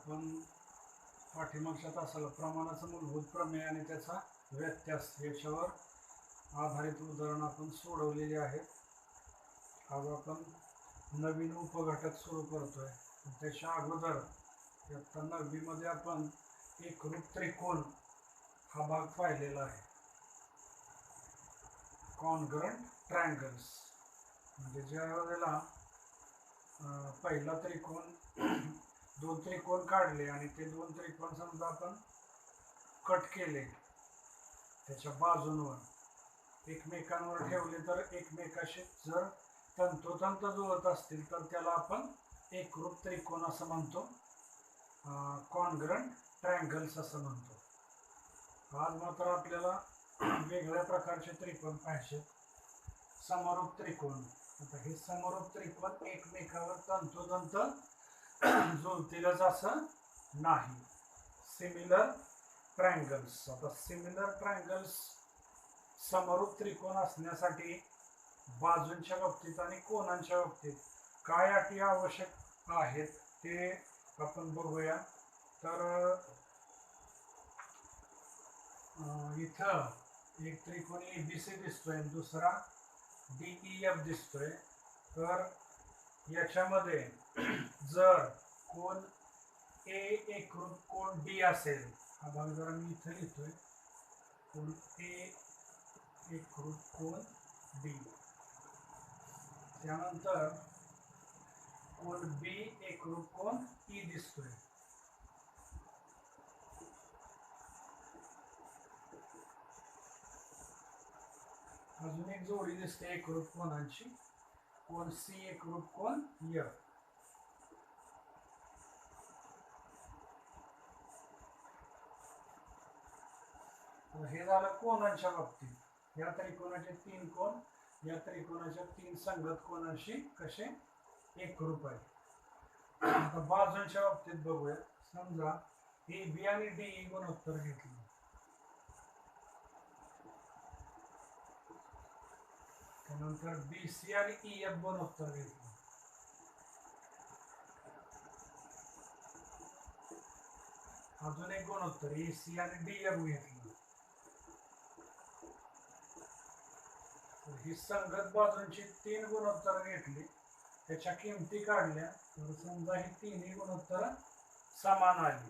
आपण पाठीमागच्या तासाला प्रमाणाचं मूलभूत प्रमेय आणि त्याचा व्यत्यास याच्यावर आधारित उदाहरण आपण सोडवलेली आहेत. आज आपण नवीन उपघटक सुरू करतोय. त्याच्या अगोदर इयत्ता 9वी मध्ये आपण एकरूप त्रिकोण हा भाग पाहिलेला आहे. कॉन्ग्रुएंट ट्रायंगल्स म्हणजे ज्या वेळेला पहिला त्रिकोण दोन त्रिकोण काढले आणि ते दोन त्रिकोण समजा आपण कट केले, त्याच्या बाजूंवर एकमेकांवर ठेवले तर एकमेकाशी जर तंतोतंत जुळत असतील तर त्याला आपण एकरूप त्रिकोण असं म्हणतो, कॉन्ग्रुएंट ट्रायंगल्स असं म्हणतो. आज मात्र आपल्याला वेगळ्या प्रकारचे त्रिकोण पाहिजे, समरूप त्रिकोण. आता हे समरूप त्रिकोण एकमेकावर तंतोतंत जुळतीलच असं नाही. Similar triangles. आता सिमिलर ट्रायंगल्स समरूप त्रिकोण असण्यासाठी बाजूंच्या बाबतीत आणि कोनांच्या बाबतीत काय अटी आवश्यक आहेत ते आपण बघूया. तर इथं एक त्रिकोण ABC दिसतोय, दुसरा DEF दिसतोय. तर याच्यामध्ये जर कोण A एकरूप कोण D असेल, हा भाग जरा मी इथं लिहितोय, कोण A एकरूप कोण D, त्यानंतर कोण B एकरूप कोण E दिसतोय. अजून एक जोडी दिसते एकरूप कोणांची, कोण C एकरूप कोण F. हे झालं कोणांच्या बाबतीत. या त्रिकोणाचे 3 कोण या त्रिकोणाच्या 3 संगत कोणांशी कसे एकरूप आहे. आता बाजूंच्या बाबतीत बघूया. समजा AB आणि DE गुणोत्तर घेतले, त्यानंतर BC आणि EF गुणोत्तर घेतले, अजून एक गुणोत्तर AC आणि DF घेतलं. ही संगत बाजूंची 3 गुणोत्तर घेतली, त्याच्या किमती काढल्या, तर समजा ही तिन्ही गुणोत्तर समान आली.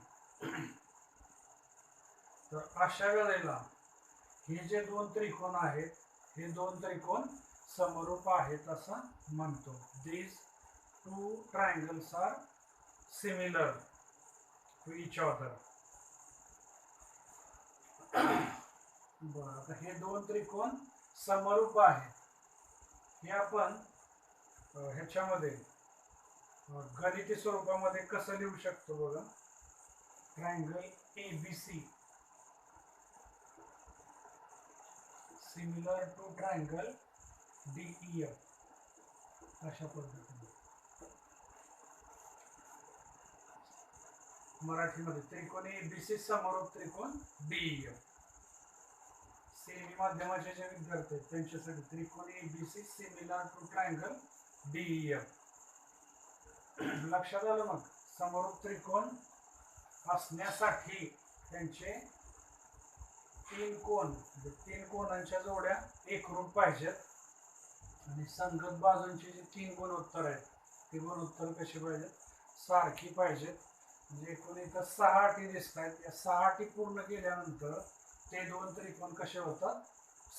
तर अशा वेळेला हे जे दोन त्रिकोण आहेत हे दोन त्रिकोण समरूप आहेत असं म्हणतो. These two triangles are similar to each other. बरं, आता हे दोन त्रिकोण समरूप आहेत. हे आपण ह्याच्यामध्ये गणिती स्वरूपामध्ये कसं लिहू शकतो बघा. Triangle ABC similar to triangle DEF, अशा पद्धतीने. मराठीमध्ये त्रिकोण ABC समरूप त्रिकोण DEF. सेमी माध्यमाचे जे विद्यार्थी आहेत त्यांच्यासाठी त्रिकोण ABC similar to triangle DEF. लक्षात आलं. मग समरूप त्रिकोण असण्यासाठी त्यांचे 3 कोण म्हणजे 3 कोणांच्या जोड्या एकरूप पाहिजेत आणि संगत बाजूंची जी 3 गुणोत्तर आहेत ती गुणोत्तर कशी पाहिजेत, सारखी पाहिजेत. म्हणजे एकूण इथं 6 अटी दिसत आहेत. या 6 अटी पूर्ण केल्यानंतर ते दोन त्रिकोण कसे होतात,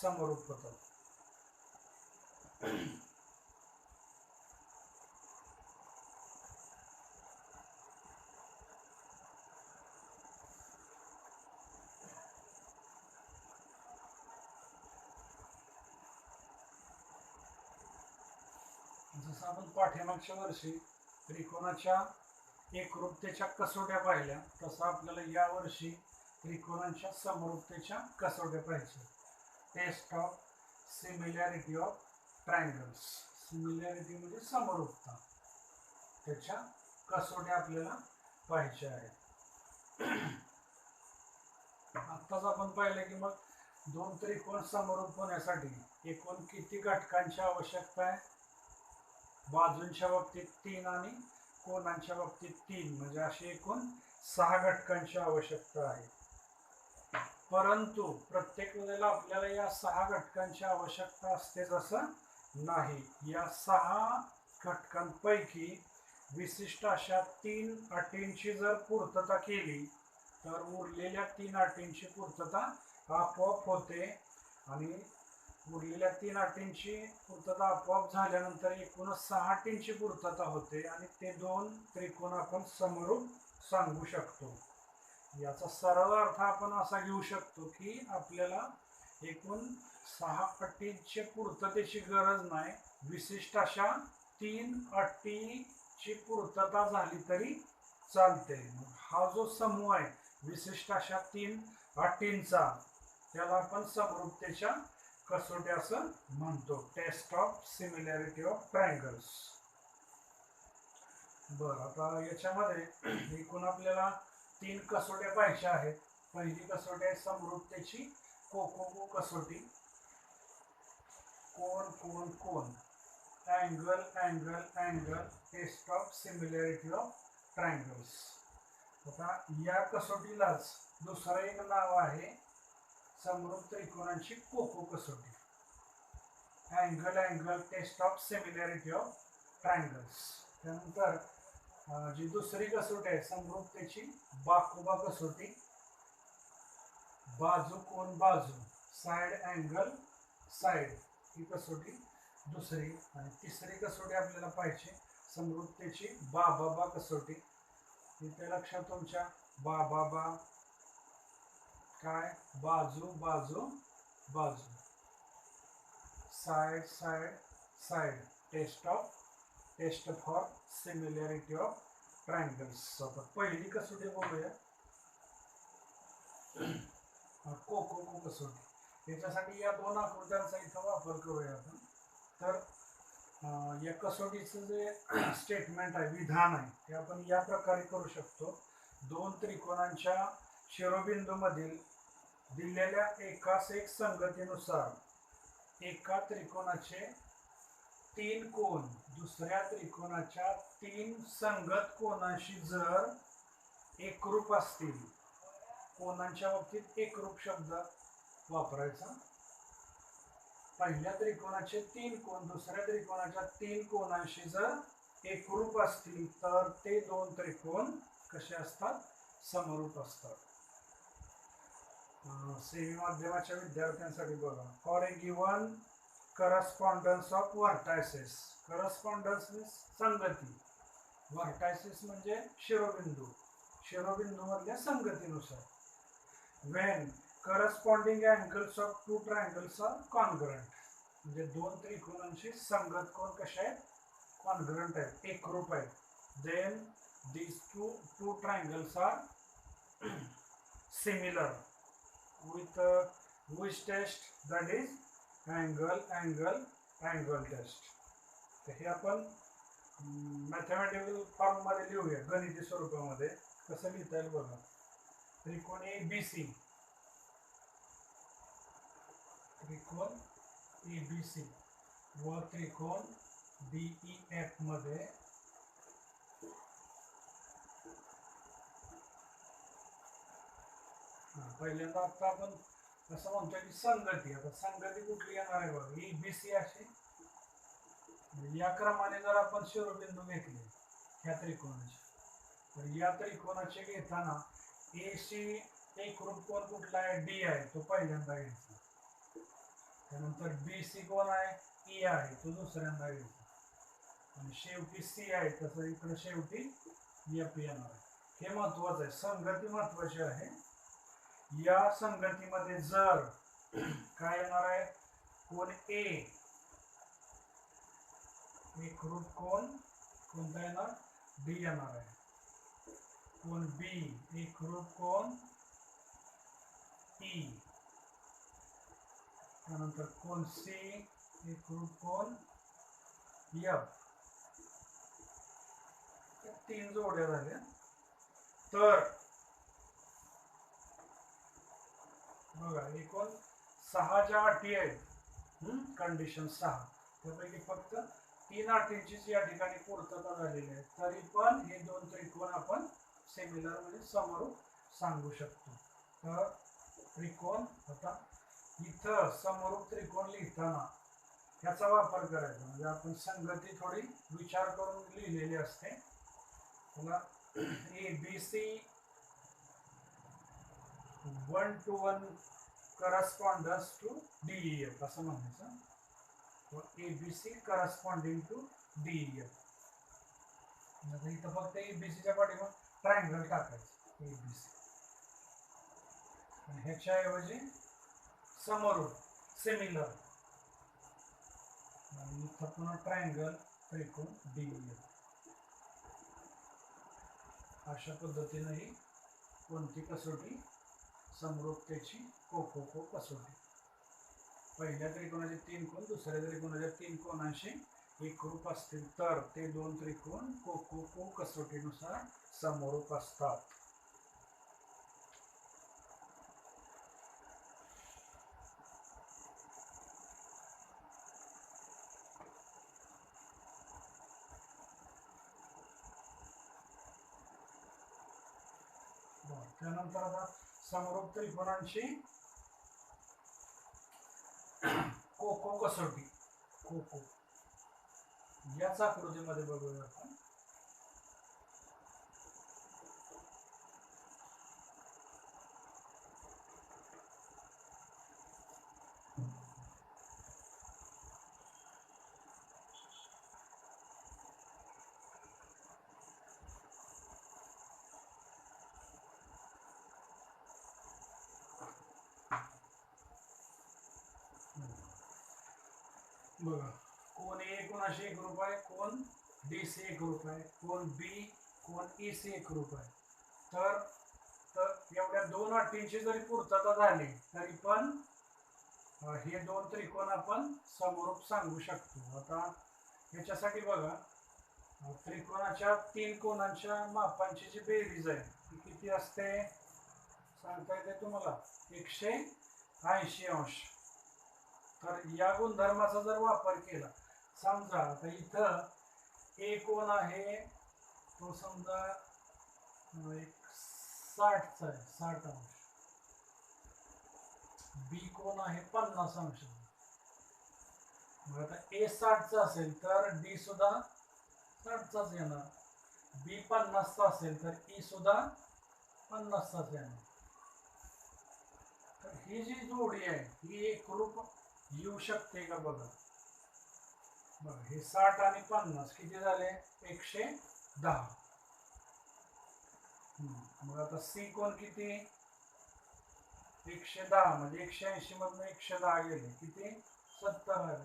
समरूप होतात. जसं आपण पाठीमागच्या वर्षी त्रिकोणाच्या एकरूपतेच्या कसोट्या पाहिल्या, तसं आपल्याला या वर्षी त्रिकोणांच्या समरूपतेच्या कसोट्या पाहिजे. Test of similarity of triangles. Similarity म्हणजे समरूपता, त्याच्या कसोट्या आपल्याला पाहिजे आहेत. आत्ताच आपण पाहिलं की मग दोन त्रिकोण समरूप होण्यासाठी एकूण किती घटकांची आवश्यकता आहे. बाजूंच्या बाबतीत 3 आणि कोणांच्या बाबतीत 3, म्हणजे असे एकूण 6 घटकांची आवश्यकता आहे. परंतु प्रत्येक वेळेला आपल्याला या 6 घटकांची आवश्यकता असतेच असं नाही. या 6 घटकांपैकी विशिष्ट अशा 3 अटींची जर पूर्तता केली तर उरलेल्या 3 अटींची पूर्तता आपोआप होते आणि उरलेल्या 3 अटींची पूर्तता आपोआप झाल्यानंतर एकूणच 6 अटींची पूर्तता होते आणि ते 2 त्रिकोण आपण समरूप सांगू शकतो. याचा सरळ अर्थ आपण असा घेऊ शकतो की आपल्याला एकूण 6 अटींची पूर्ततेची गरज नाही. विशिष्ट अशा 3 अटीची पूर्तता झाली तरी चालते. हा जो समूह आहे विशिष्ट अशा 3 अटींचा त्याला आपण समरूपतेच्या कसोटी असं म्हणतो. Test of similarity of triangles. बरं, आता याच्यामध्ये एकूण आपल्याला 3 कसोट्या पाहिजे आहेत. पहिली कसोटी आहे समरूपतेची कोकोको कसोटी. कोन कोन कोन, angle angle angle, test of similarity of triangles. आता या कसोटीलाच दुसरं एक नाव आहे समरूप त्रिकोणांची कोको कसोटी. Angle angle, test of similarity of triangles. त्यानंतर जी दुसरी कसोटी आहे समरूपतेची बाकुबा कसोटी. बाजू कोण बाजू, साइड अँगल साइड, ही कसोटी दुसरी. आणि तिसरी कसोटी आपल्याला पाहिजे समरूपतेची बाबाबा कसोटी. इथे लक्षात तुमच्या बाबाबा काय, बाजू बाजू बाजू, side side side, test for similarity of triangles. आता पहिली कसोटी बघूया कोकोको कसोटी. त्याच्यासाठी या 2 आकृत्यांचा इथं वापर करूया आपण. तर या कसोटीचं जे स्टेटमेंट आहे, विधान आहे, ते आपण या प्रकारे करू शकतो. 2 त्रिकोणांच्या शिरोबिंदूमधील दिलेल्या एकास एक संगतीनुसार एका त्रिकोणाचे 3 कोन दुसऱ्या त्रिकोणाच्या 3 संगत कोनांशी जर एकरूप असतील, कोनांच्या बाबतीत एकरूप शब्द वापरायचा. पहिल्या त्रिकोणाचे 3 कोन दुसऱ्या त्रिकोणाच्या 3 कोनांशी जर एकरूप असतील तर ते 2 त्रिकोण कसे असतात, समरूप असतात. सेमी माध्यमाच्या विद्यार्थ्यांसाठी बघा, for a given correspondence of vertices. Correspondence means संगती, व्हर्टायसेस म्हणजे शिरोबिंदू, शिरोबिंदूमधल्या संगतीनुसार. When corresponding angles of 2 triangles are congruent, म्हणजे 2 त्रिकोणांची संगत कोण कशा आहेत, कॉन्ग्रुएंट आहेत, एकरूप आहेत. Then these two triangles are similar with which test, that is angle angle angle test. तर हे आपण मॅथमॅटिकल फॉर्म मध्ये लिहूया, गणिती स्वरूपामध्ये. कसं लिहिता येईल बघा. त्रिकोण ABC, त्रिकोण ABC व त्रिकोण DEF मध्ये पहिल्यांदा आता आपण असं म्हणतो की संगती. आता संगती कुठली येणार आहे बघा, ABC अशी. या क्रमाने जर आपण शिरोबिंदू घेतले ह्या त्रिकोणाचे, तर या त्रिकोणाचे घेताना A शी एकरूप कोण कुठला आहे, D आहे, तो पहिल्यांदा घ्यायचा. त्यानंतर BC कोण आहे, E आहे, तो दुसऱ्यांदा घ्यायचा. आणि शेवटी C आहे, तसं इकडे शेवटी F येणार आहे. हे महत्वाचं आहे, संगती महत्वाची आहे. या संगतीमध्ये जर काय येणार आहे, कोण A एकरूप कोण कोणता येणार, D येणार आहे. कोण B एकरूप कोण E. त्यानंतर कोण C एकरूप कोण F. 3 जोड्या झाल्या. तर बघा, एकूण 6 ज्या अटी आहेत, कंडिशन 6, त्यापैकी फक्त 3 अटींचीच या ठिकाणी पूर्तता झालेली आहे. तरी पण हे 2 त्रिकोण आपण सिमिलर म्हणजे समरूप सांगू शकतो. तर त्रिकोण, आता इथं समरूप त्रिकोण लिहिताना याचा वापर करायचा, म्हणजे आपण संगती थोडी विचार करून लिहिलेली असते. त्याला ABC 1:1 करस्पॉन्डन्स टू DEF असं म्हणायचं. ABC corresponding to DEF. आता इथं फक्त ABCच्या पाठीमागे ट्रायंगल टाकायचं ABC, आणि ह्याच्याऐवजी समरूप सिमिलर, आणि इथं पुन्हा ट्रायंगल त्रिकोण DEF. अशा पद्धतीने ही कोणती कसोटी समरूपतेची कोको कसोटी. पहिल्या त्रिकोणाचे 3 कोन दुसऱ्या त्रिकोणाच्या 3 कोनांशी एकरूप असतील तर ते 2 त्रिकोण कोको कसोटीनुसार समरूप असतात. त्यानंतर आता समरूप त्रिकोणांची कोको कसोटी, कोको याच आकृतीमध्ये बघूया आपण. बघा, कोण ए कोणाशी एकरूप आहे, कोण डी सी एकरूप आहे, कोण बी कोण ई सी एकरूप आहे. तर एवढ्या 2 अटींची जरी पूर्तता झाली तरी पण हे 2 त्रिकोण आपण समरूप सांगू शकतो. आता याच्यासाठी बघा, त्रिकोणाच्या 3 कोनांच्या मापांची जी बेरीज आहे ती किती असते सांगता येते तुम्हाला? 180 अंश. तर या गुणधर्माचा जर वापर केला, समजा आता इथं ए कोण आहे तो समजा 60चा आहे, 60 अंश. बी कोण आहे 50 अंश. मग आता ए 60चा असेल तर डी सुद्धा 60चाच येणार. बी 50चा असेल तर ई सुद्धा 50चाच येणार. तर ही जी जोडी आहे ही एकरूप येऊ शकते का बघा. बघा, हे 60 आणि 50 किती झाले? 110. मग आता सी कोण किती? 110 म्हणजे 180 मधून 110 गेले किती? 70 आले.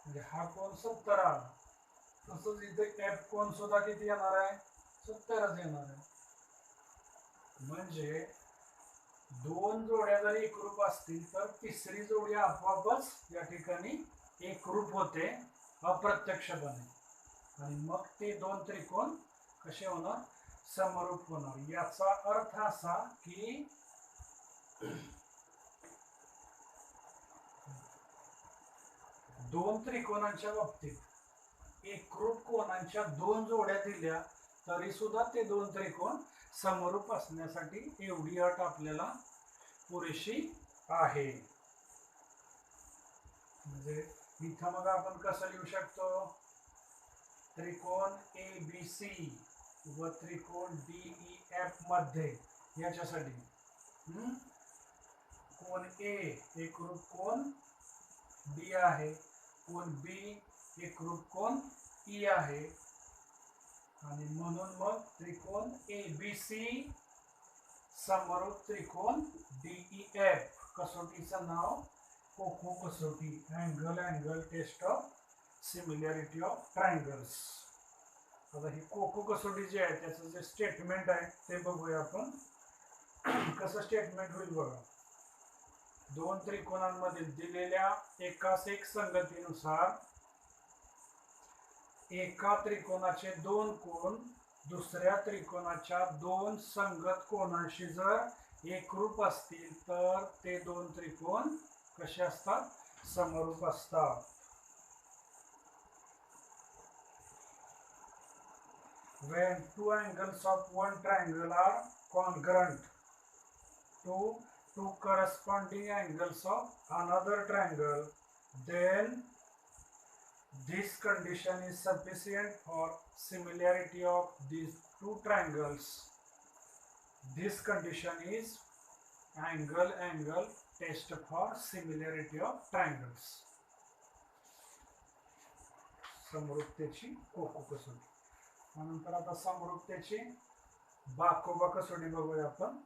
म्हणजे हा कोण 70 आला. तसंच इथे एफ कोण सुद्धा किती येणार आहे? 70च येणार आहे. म्हणजे 2 जोड्या जर एकरूप असतील तर तिसरी जोडी आपोआपच या ठिकाणी एकरूप होते अप्रत्यक्षपणे, आणि मग ते 2 त्रिकोण कसे होणार? समरूप होणार. याचा अर्थ असा की 2 त्रिकोणांच्या बाबतीत एकरूप कोणांच्या 2 जोड्या दिल्या तरी सुद्धा ते 2 त्रिकोण समरूप असण्यासाठी एवढी अट आपल्याला पुरेशी आहे. म्हणजे इथं मग आपण कसं लिहू शकतो? त्रिकोण ए बी सी व त्रिकोण डी ई एफ मध्ये याच्यासाठी कोण ए एकरूप कोण डी आहे, कोण बी एकरूप कोण ई आहे, आणि म्हणून मग त्रिकोण ए बी सी समरूप त्रिकोण डीई एफ. कसोटीचं नाव कोको कसोटी, angle test of similarity of triangles. आता ही कोको कसोटी जी आहे त्याचं जे स्टेटमेंट आहे ते बघूया आपण. कसं स्टेटमेंट होईल बघा. 2 त्रिकोणांमधील दिलेल्या एकास एक संगतीनुसार एका त्रिकोणाचे 2 कोन दुसऱ्या त्रिकोणाच्या 2 संगत कोनांशी जर एकरूप असतील तर ते 2 त्रिकोण कसे असतात? समरूप असतात. when two angles of one triangle are congruent to two corresponding angles of another triangle, then this condition is sufficient for similarity of these two triangles. This condition is angle test for similarity of triangles. समरूपतेची कोको कसोटी. त्यानंतर आता समरूपतेची बाकोबा कसोटी बघूया आपण.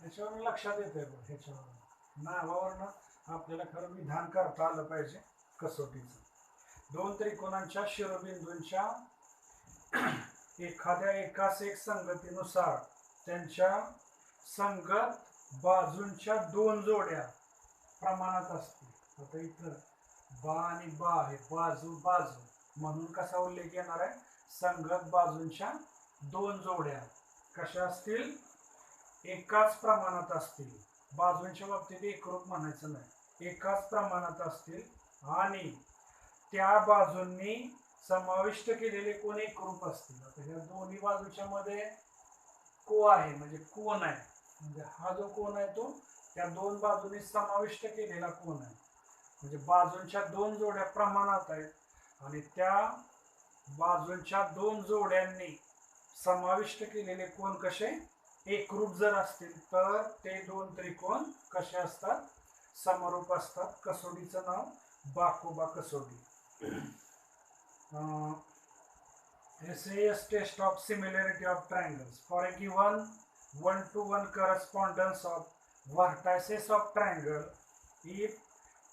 ह्याच्यावरून लक्षात येतंय बघ, ह्याच्यावरून नावावरनं आपल्याला खरं विधान करता आलं पाहिजे कसोटीचं. दोन त्रिकोणांच्या शिरोबिंदूंच्या एखाद्या एकास एक संगतीनुसार त्यांच्या संगत बाजूंच्या दोन जोड्या प्रमाणात असतील. आता इथं बा आणि बा आहे, बाजू बाजू, म्हणून कसा उल्लेख येणार आहे, संगत बाजूंच्या दोन जोड्या कशा असतील, एकाच प्रमाणात असतील. बाजूंच्या बाबतीत एकरूप म्हणायचं नाही, एकाच प्रमाणात असतील आणि त्या बाजूंनी समाविष्ट केलेले कोण एकरूप असतील. आता ह्या दोन्ही बाजूच्या मध्ये को आहे, म्हणजे कोण आहे, म्हणजे हा जो कोण आहे तो त्या दोन बाजूंनी समाविष्ट केलेला कोण आहे. म्हणजे बाजूंच्या दोन जोड्या प्रमाणात आहेत आणि त्या बाजूंच्या दोन जोड्यांनी समाविष्ट केलेले कोण कसे एकरूप जर असतील तर ते दोन त्रिकोण कसे असतात, समरूप असतात. कसोटीचं नाव बाकोबा कसोटी. SAS test of similarity of triangles. For a given 1-to-1 correspondence of vertices of triangle, if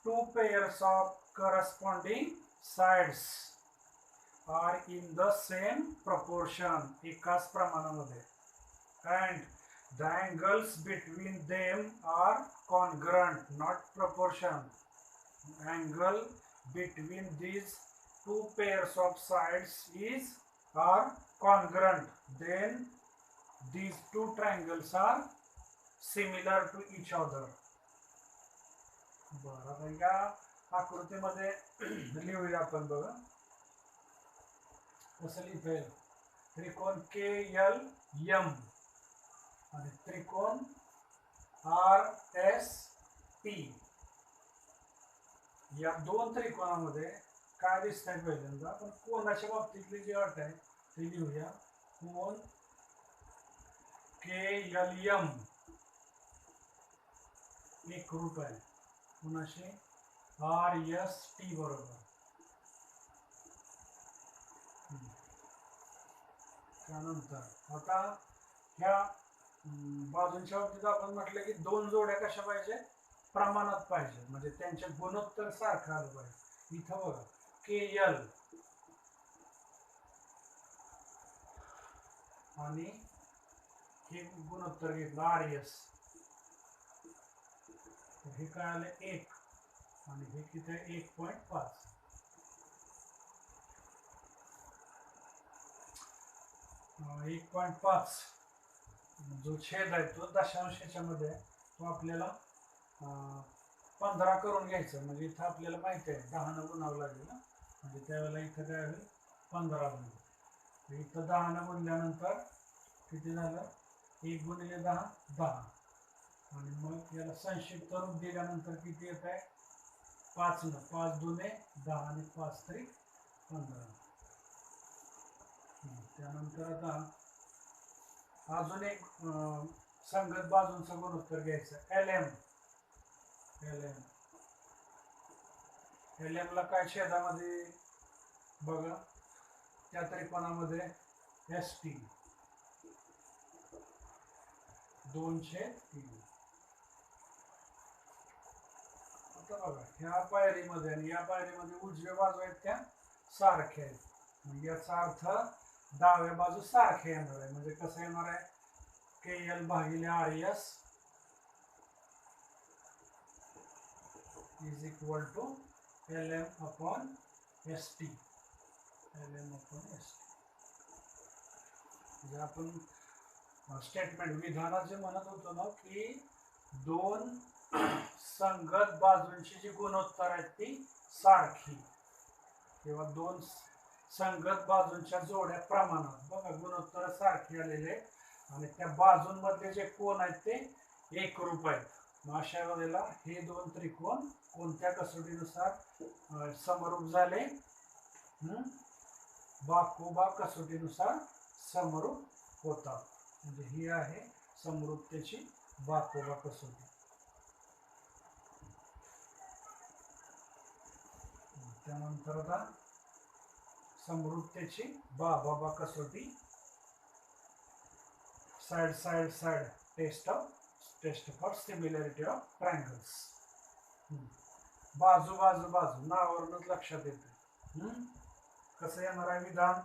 two pairs of corresponding sides are in the same proportion, एकाच प्रमाणामध्ये, and the angles between them are congruent, not proportion. Angle between these two pairs of sides are congruent, then these two triangles are similar to each other. बरं, आता या आकृतीमध्ये लिहूया आपण. बघा कसं लिहिता येईल. त्रिकोण KLM आणि त्रिकोण RSP या दोन त्रिकोणामध्ये काय दिसतंय पहिल्यांदा आपण कोणाच्या बाबतीतली जी अट आहे ती लिहूया. कोण KLM एकरूप आहे कोणाशी, RST बरोबर. त्यानंतर आता ह्या बाजूंच्या बाबतीत आपण म्हटलं की दोन जोड्या कशा पाहिजे, प्रमाणात पाहिजे, म्हणजे त्यांचे गुणोत्तर सारखं आलं पाहिजे. इथं बघा KL आणि हे गुणोत्तर घेतलं RS, हे काय आलं 1 आणि हे किती आहे 1.5. जो छेद आहे तो दशांशाच्या मध्ये तो आपल्याला 15 करून घ्यायचं. म्हणजे इथं आपल्याला माहिती आहे 10 गुणावं लागेल ना, म्हणजे त्यावेळेला इथं काय होईल 15 गुण. इथं 10 गुणल्यानंतर किती झालं, 1 गुणिले 10 10, आणि मग याला संक्षिप्त रूप दिल्यानंतर किती येत आहे 5 न 5 दुने 10 आणि 5 तरी 15. त्यानंतर आता अजून एक संगत बाजूंचा गुणोत्तर घ्यायचा LM. LM ला काय छेदामध्ये बघा, त्या त्रिकोणामध्ये ST 2/3. आता बघा ह्या पायरीमध्ये आणि या पायरीमध्ये उजव्या बाजू आहेत त्या सारख्या आहेत, म्हणजे याचा अर्थ डाव्या बाजू सारख्या येणार आहे. म्हणजे कसं येणार आहे, KL भागिले RS is equal to LM upon ST. LM upon ST. म्हणजे आपण स्टेटमेंट विधानात जे म्हणत होतो ना की दोन संगत बाजूंची जी गुणोत्तर आहेत ती सारखी, किंवा दोन संगत बाजूंच्या जोड्या प्रमाणात, बघा गुणोत्तर सारखी आलेले आणि त्या बाजूंमधले जे कोन आहेत ते एकरूप आहेत. मग अशा वेळेला हे दोन त्रिकोण कोणत्या कसोटीनुसार समरूप झाले? बाकोबा कसोटीनुसार समरूप होतात. म्हणजे ही आहे समरूपतेची बाकोबा कसोटी. त्यानंतर आता समरूपतेची बाबा कसोटी, side test for similarity of triangles. बाजू नावावरूनच लक्षात येते. कसं येणार आहे विधान?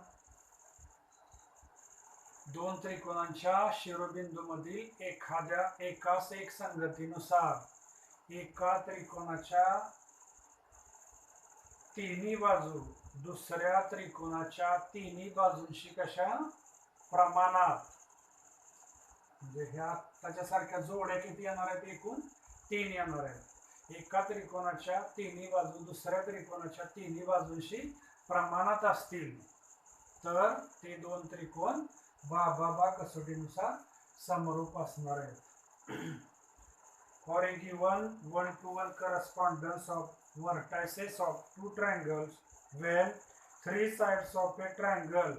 दोन त्रिकोणांच्या शिरोबिंदूमधील एकास एक संगतीनुसार एका त्रिकोणाच्या तिन्ही बाजू दुसऱ्या त्रिकोणाच्या तिन्ही बाजूंशी कशा प्रमाणात, म्हणजे ह्या त्याच्यासारख्या जोड्या किती येणार आहेत? एकूण 3 येणार आहेत. एका त्रिकोणाच्या तिन्ही बाजू दुसऱ्या त्रिकोणाच्या तिन्ही बाजूंशी प्रमाणात असतील तर ते दोन त्रिकोण बाबा कसोटीनुसार समरूप असणार आहेत. For a given 1-to-1 correspondence of vertices of two triangles when three sides of a triangle,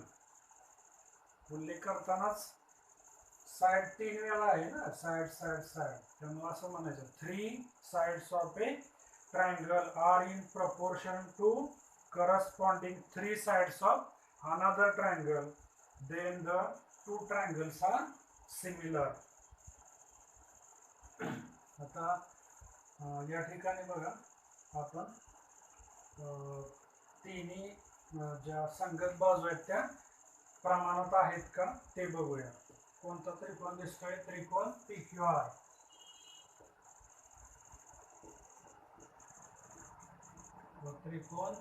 उल्लेख करतानाच साइड 3 वेळा आहे ना, साइड, त्यामुळे असं म्हणायचं 3 sides of a triangle are in proportion to corresponding 3 sides of another triangle, then the two triangles are similar. आता या ठिकाणी बघा आपण तिन्ही ज्या संगत बाजू आहेत त्या प्रमाणात आहेत का ते बघूया. कोणता त्रिकोण दिसतोय? त्रिकोण PQR. त्रिकोण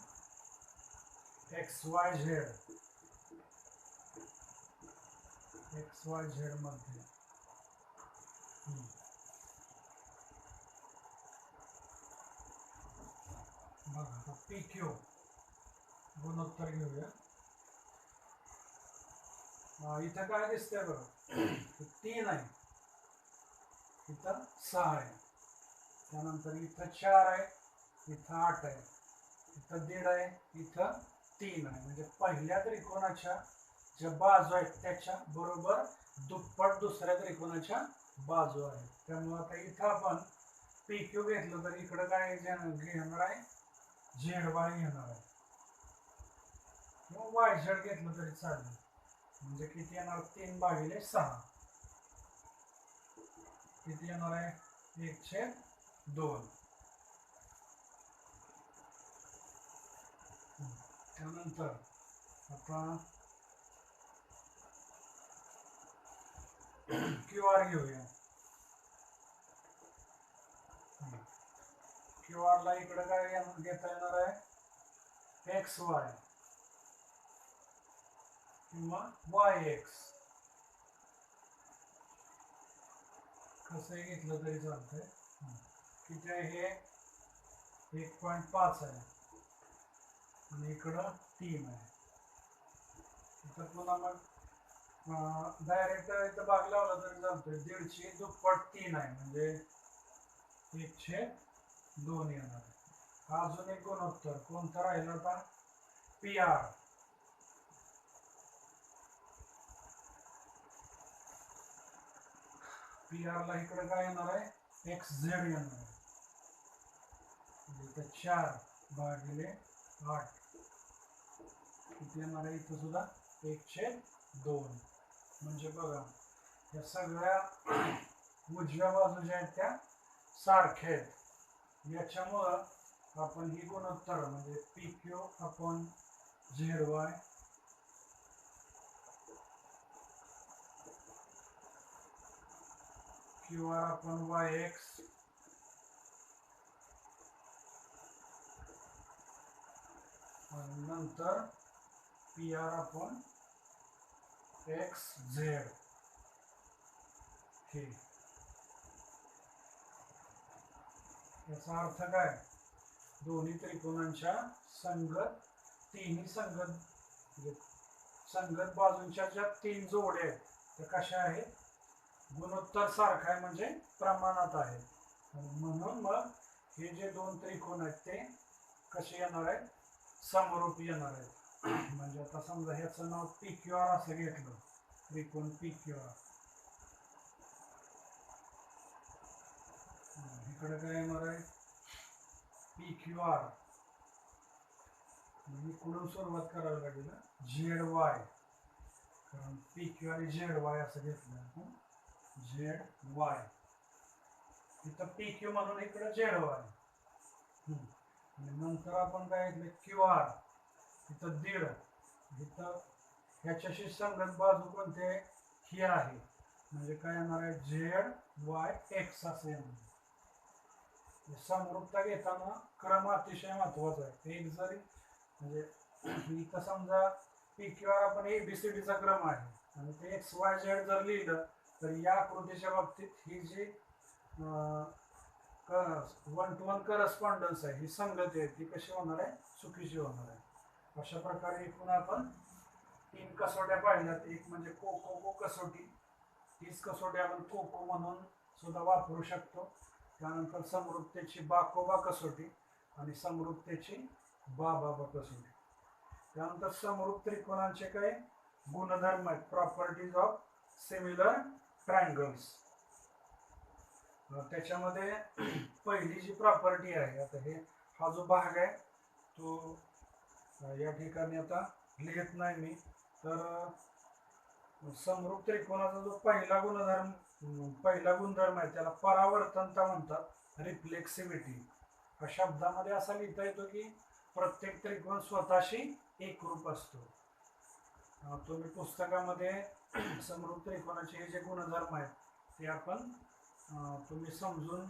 XYZ मध्ये बघा PQ गुणोत्तर घेऊया. इथं काय दिसतंय बघा, 3 आहे, इथं 6 आहे, त्यानंतर इथं 4 आहे, इथं 8 आहे, इथं 1.5 आहे, इथं 3 आहे. म्हणजे पहिल्या त्रिकोणाच्या ज्या बाजू आहेत त्याच्या बरोबर दुप्पट दुसऱ्या त्रिकोणाच्या बाजू आहेत. त्यामुळे आता इथं आपण PQ घेतलं तर इकडं काय घेणार आहे? ZY घेणार आहे, किंवा YZ घेतलं तरी चालेल. म्हणजे किती येणार? 3/6 किती येणार आहे? 1/2. त्यानंतर आता QR घेऊया. QR ला इकडे काय घेता येणार आहे? XY किंवा YX, कसंही घेतलं तरी चालतंय. किती आहे? हे 1.5 आहे आणि इकडं 3 आहे. इथं पुन्हा मग डायरेक्ट इथं भाग लावला तरी चालतोय. 1.5 दुप्पट 3 आहे म्हणजे 1/2 येणार आहे. अजून एक गुणोत्तर कोणतं राहिलं आता? PR. PR ला इकडे काय येणार आहे? XZ येणार आहे. इथं 4/8 किती येणार आहे? इथं सुद्धा 1/2. म्हणजे बघा या सगळ्या उजव्या बाजू ज्या आहेत त्या सारख्या आहेत. याच्यामुळं आपण ही गुणोत्तर म्हणजे PQ/ZY QR/YX आणि नंतर PR/YY एक्स झेड हे. याचा अर्थ काय? दोन्ही त्रिकोणांच्या संगत तिन्ही संगत म्हणजे संगत बाजूंच्या ज्या तीन जोड्या आहेत त्या कशा आहेत? गुणोत्तर सारखा आहे म्हणजे प्रमाणात आहे. म्हणून मग हे जे दोन त्रिकोण आहेत ते कसे येणार आहेत? समरूप येणार आहेत. म्हणजे आता समजा ह्याचं नाव PQR असं घेतलं, त्रिकोण PQR. इकडे काय येणार आहे? PQR. इकडून सुरुवात करावी लागेल ZY, कारण PQR ZY असं घेतलं आपण. ZY इथं PQ म्हणून इकडे ZY. आणि नंतर आपण काय घेतलं? QR. इथं दीड. इथं ह्याच्याशी संगत बाजू कोणते? ही आहे. म्हणजे काय येणार आहे? ZYX असं येणार. समरूपता घेताना क्रम अतिशय महत्वाचा आहे. एक जरी म्हणजे इथं समजा PQR आपण ABCDचा क्रम आहे आणि ते XYZ जर लिहिलं तर या आकृतीच्या बाबतीत ही जी 1-to-1 करस्पॉन्डन्स आहे, ही संगती आहे, ती कशी होणार आहे? चुकीची होणार आहे. अशा प्रकारे एकूण आपण 3 कसोट्या पाहिल्यात. एक म्हणजे कोको कसोटी. हीच कसोटी आपण कोको म्हणून सुद्धा वापरू शकतो. त्यानंतर समरूपतेची बाकोबा कसोटी आणि समरूपतेची बाबा कसोटी. त्यानंतर समरूप त्रिकोणांचे काय गुणधर्म आहेत? Properties of similar triangles. त्याच्यामध्ये पहिली जी प्रॉपर्टी आहे, आता हे हा जो भाग आहे तो या ठिकाणी आता लिहित नाही मी, तर समरूप त्रिकोणाचा जो पहिला गुणधर्म आहे त्याला परावर्तनता म्हणतात, रिफ्लेक्सिव्हिटी. हा शब्दामध्ये असा लिहिता येतो की प्रत्येक त्रिकोण स्वतःशी एकरूप असतो. तुम्ही पुस्तकामध्ये समरूप त्रिकोणाचे हे जे गुणधर्म आहेत ते आपण तुम्ही समजून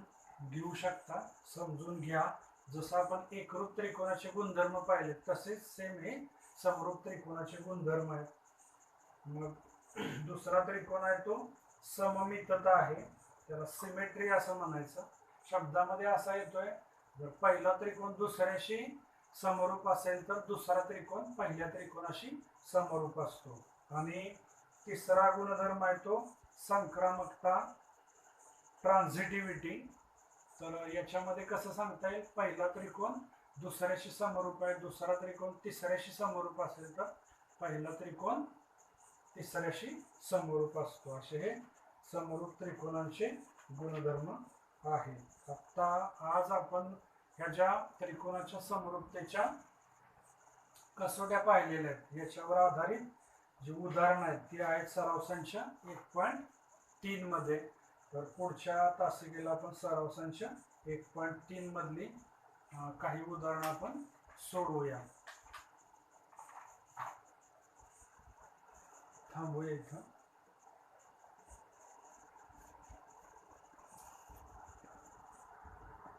घेऊ शकता, समजून घ्या. जसं आपण एकरूप त्रिकोणाचे गुणधर्म पाहिले तसेच सेम हे समरूप त्रिकोणाचे गुणधर्म आहेत. मग दुसरा त्रिकोण आहे तो सममितता आहे, त्याला सिमेट्री असं म्हणायचं. शब्दामध्ये असा येतोय, जर पहिला त्रिकोण दुसऱ्याशी समरूप असेल तर दुसरा त्रिकोण पहिल्या त्रिकोणाशी समरूप असतो. आणि तिसरा गुणधर्म आहे तो संक्रामकता, ट्रान्झिटिव्हिटी. तर याच्यामध्ये कसं सांगता येईल? पहिला त्रिकोण दुसऱ्याशी समरूप आहे, दुसरा त्रिकोण तिसऱ्याशी समरूप असेल तर पहिला त्रिकोण तिसऱ्याशी समरूप असतो. असे हे समरूप त्रिकोणांचे गुणधर्म आहेत. आता आज आपण ह्या ज्या त्रिकोणाच्या समरूपतेच्या कसोट्या पाहिलेल्या आहेत याच्यावर आधारित जे उदाहरण आहेत ती आहेत सराव संच 1.3 मध्ये. तर पुढच्या तासिकेला आपण सराव संच 1.3 मधली काही उदाहरणं आपण सोडवूया. थांबूया इथं.